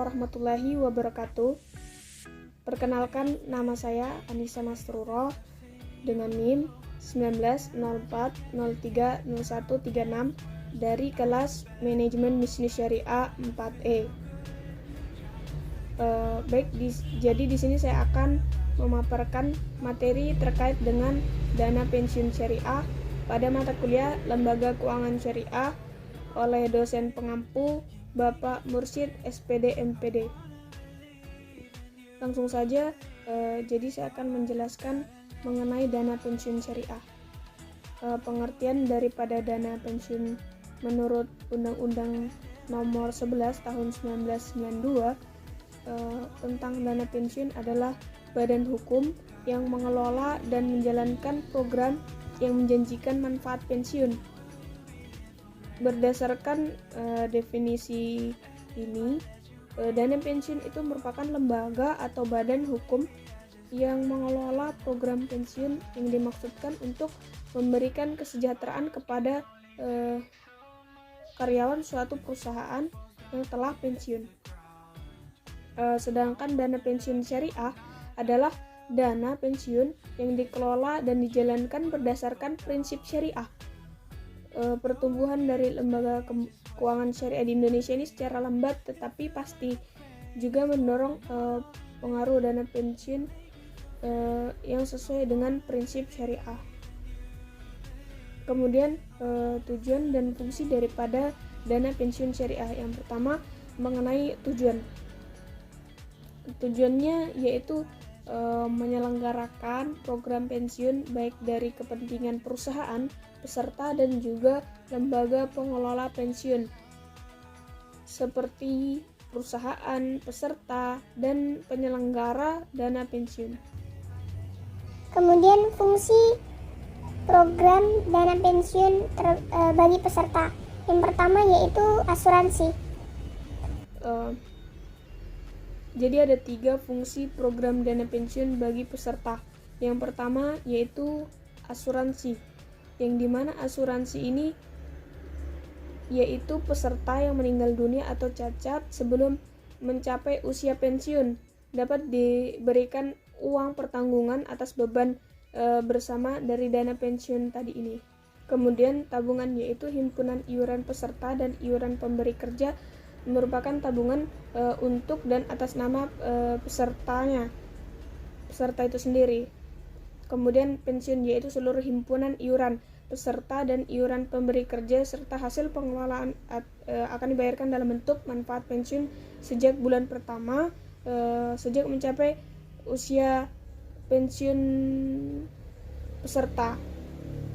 warahmatullahi wabarakatuh. Perkenalkan, nama saya Anissa Masruro dengan NIM 1904030136 dari kelas Manajemen Bisnis Syariah 4E. Jadi di sini saya akan memaparkan materi terkait dengan dana pensiun syariah pada mata kuliah Lembaga Keuangan Syariah oleh dosen pengampu Bapak Mursyid SPD MPD. Langsung saja, jadi saya akan menjelaskan mengenai dana pensiun syariah. Pengertian daripada dana pensiun menurut Undang-Undang Nomor 11 Tahun 1992 tentang dana pensiun adalah badan hukum yang mengelola dan menjalankan program yang menjanjikan manfaat pensiun. Berdasarkan definisi ini, dana pensiun itu merupakan lembaga atau badan hukum yang mengelola program pensiun yang dimaksudkan untuk memberikan kesejahteraan kepada karyawan suatu perusahaan yang telah pensiun. Sedangkan dana pensiun syariah adalah dana pensiun yang dikelola dan dijalankan berdasarkan prinsip syariah. Pertumbuhan dari lembaga keuangan syariah di Indonesia ini secara lambat tetapi pasti juga mendorong pengaruh dana pensiun yang sesuai dengan prinsip syariah. Kemudian tujuan dan fungsi daripada dana pensiun syariah. Yang pertama mengenai tujuan. Tujuannya yaitu menyelenggarakan program pensiun baik dari kepentingan perusahaan, peserta dan juga lembaga pengelola pensiun seperti perusahaan, peserta, dan penyelenggara dana pensiun. Kemudian fungsi program dana pensiun bagi peserta. Yang pertama yaitu asuransi. Jadi ada 3 fungsi program dana pensiun bagi peserta. Yang pertama yaitu asuransi, yang dimana asuransi ini yaitu peserta yang meninggal dunia atau cacat sebelum mencapai usia pensiun dapat diberikan uang pertanggungan atas beban bersama dari dana pensiun tadi ini. Kemudian tabungan yaitu himpunan iuran peserta dan iuran pemberi kerja merupakan tabungan untuk dan atas nama peserta itu sendiri. Kemudian pensiun yaitu seluruh himpunan iuran peserta dan iuran pemberi kerja serta hasil pengelolaan akan dibayarkan dalam bentuk manfaat pensiun sejak bulan pertama sejak mencapai usia pensiun peserta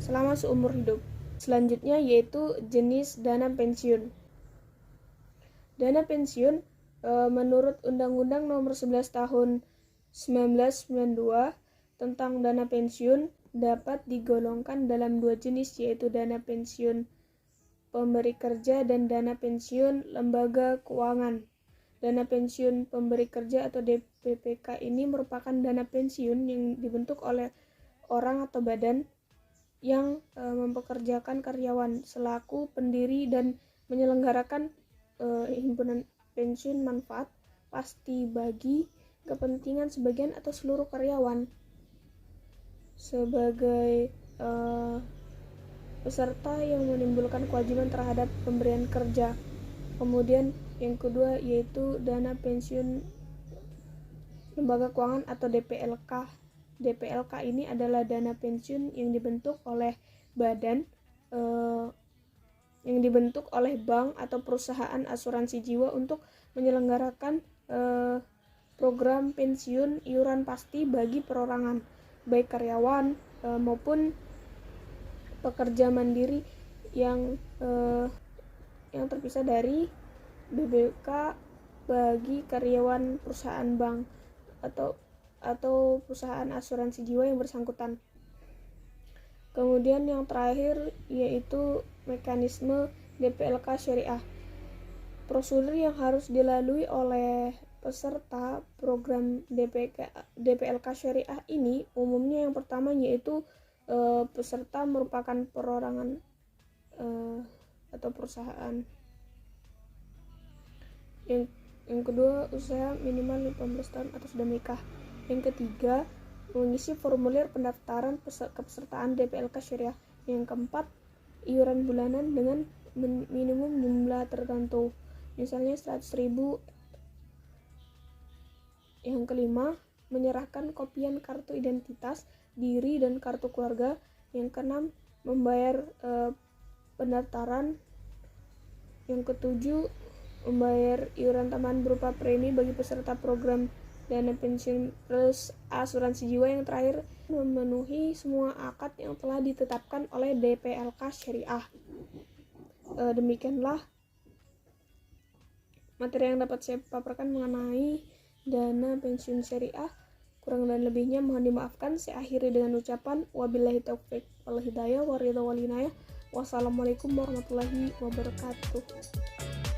selama seumur hidup. Selanjutnya yaitu jenis dana pensiun. Dana pensiun menurut Undang-Undang Nomor 11 Tahun 1992 tentang dana pensiun dapat digolongkan dalam 2 jenis, yaitu dana pensiun pemberi kerja dan dana pensiun lembaga keuangan. Dana pensiun pemberi kerja atau DPPK ini merupakan dana pensiun yang dibentuk oleh orang atau badan yang mempekerjakan karyawan selaku pendiri dan menyelenggarakan himpunan pensiun manfaat pasti bagi kepentingan sebagian atau seluruh karyawan sebagai peserta yang menimbulkan kewajiban terhadap pemberian kerja. Kemudian yang kedua yaitu dana pensiun lembaga keuangan atau DPLK. DPLK ini adalah dana pensiun yang dibentuk oleh badan yang dibentuk oleh bank atau perusahaan asuransi jiwa untuk menyelenggarakan program pensiun iuran pasti bagi perorangan, baik karyawan maupun pekerja mandiri yang terpisah dari BBK bagi karyawan perusahaan bank atau perusahaan asuransi jiwa yang bersangkutan. Kemudian yang terakhir yaitu mekanisme DPLK syariah. Prosedur yang harus dilalui oleh peserta program DPLK syariah ini umumnya yang pertama yaitu peserta merupakan perorangan atau perusahaan. Yang kedua, usia minimal 18 tahun atau sudah menikah. Yang ketiga, mengisi formulir pendaftaran kepesertaan DPLK Syariah. Yang keempat, iuran bulanan dengan minimum jumlah tertentu, misalnya 100.000. Yang kelima, menyerahkan kopian kartu identitas diri dan kartu keluarga. Yang keenam, membayar pendaftaran. Yang ketujuh, membayar iuran tambahan berupa premi bagi peserta program dana pensiun plus asuransi jiwa. Yang terakhir, memenuhi semua akad yang telah ditetapkan oleh DPLK Syariah. Demikianlah materi yang dapat saya paparkan mengenai dana pensiun syariah. Kurang dan lebihnya mohon dimaafkan. Saya akhiri dengan ucapan wabillahi taufiq wal hidayah wa ridha wal inayah. Wassalamualaikum warahmatullahi wabarakatuh.